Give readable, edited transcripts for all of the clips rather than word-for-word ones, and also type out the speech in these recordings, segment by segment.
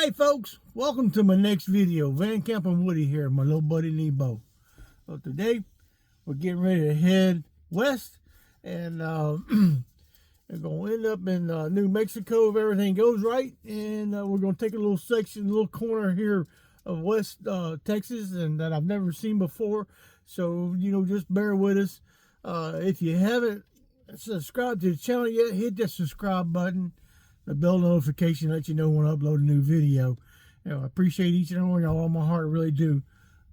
Hey folks, welcome to my next video. VanCampinWoody here, my little buddy Nebo. So today we're getting ready to head west, and we're going to end up in New Mexico if everything goes right. And we're going to take a little section, a little corner here of West Texas, and that I've never seen before. So just bear with us. If you haven't subscribed to the channel yet, hit that subscribe button. The bell notification lets you know when I upload a new video. I appreciate each and every one of y'all, all my heart, I really do.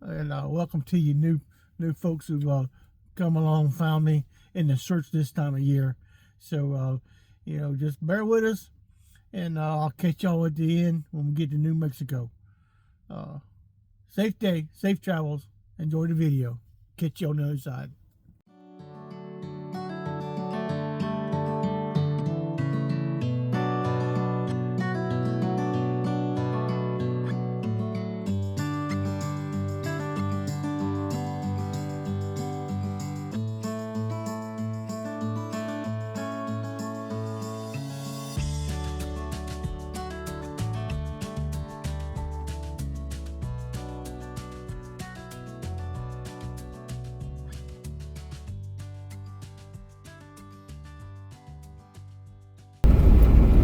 And welcome to you new folks who've come along, found me in the search this time of year. So just bear with us, and I'll catch y'all at the end when we get to New Mexico. Safe day, safe travels. Enjoy the video. Catch you on the other side.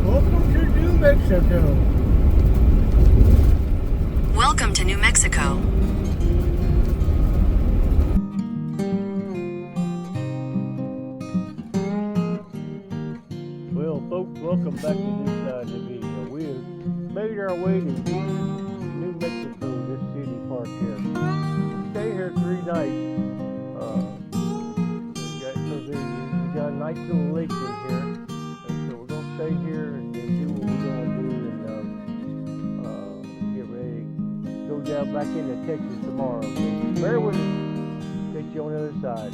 Welcome to New Mexico. Welcome to New Mexico. Well, folks, welcome back to this side of the video. We have made our way to New Mexico, this city park here. Stay here 3 nights. We got a nice little lake in here, and so we're gonna stay here and do what we're gonna do, and get ready to go down back into Texas tomorrow. So bear with us. Catch you on the other side.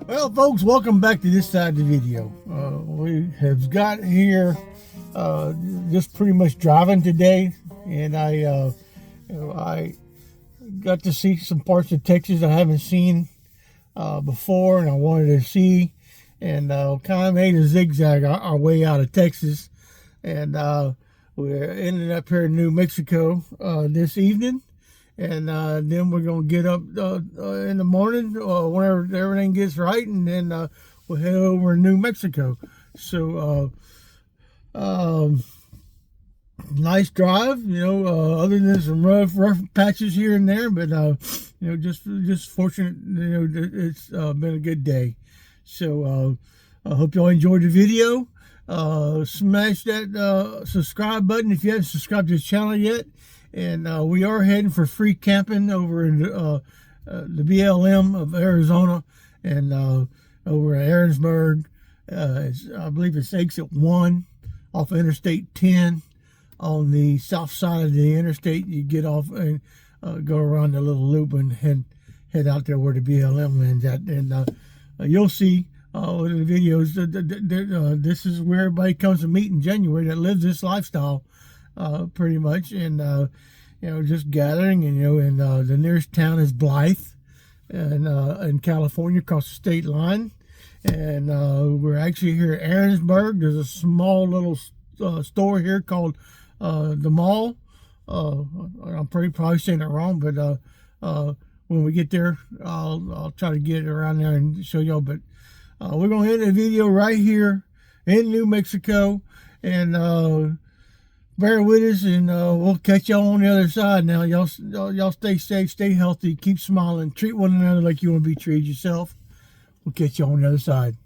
Well, folks, welcome back to this side of the video. We have got here just pretty much driving today, and I got to see some parts of Texas I haven't seen before, and I wanted to see, and kind of made a zigzag our way out of Texas, and we're ending up here in New Mexico this evening. And then we're going to get up in the morning whenever everything gets right, and then we'll head over to New Mexico. So, nice drive, other than some rough patches here and there, but, just fortunate, it's been a good day. So, I hope y'all enjoyed the video. Smash that subscribe button if you haven't subscribed to the channel yet. And we are heading for free camping over in the BLM of Arizona, and over at Aaronsburg. I believe it's exit 1 off Interstate 10 on the south side of the interstate. You get off and go around the little loop and head out there where the BLM ends at. And you'll see in the videos, this is where everybody comes to meet in January that lives this lifestyle. Pretty much, and just gathering, and the nearest town is Blythe, and in California, across the state line. And we're actually here at Aaronsburg. There's a small little store here called the Mall. I'm probably saying it wrong, but when we get there, I'll try to get around there and show y'all. But we're gonna end the video right here in New Mexico, and bear with us, and we'll catch y'all on the other side. Now, y'all stay safe, stay healthy, keep smiling, treat one another like you want to be treated yourself. We'll catch y'all on the other side.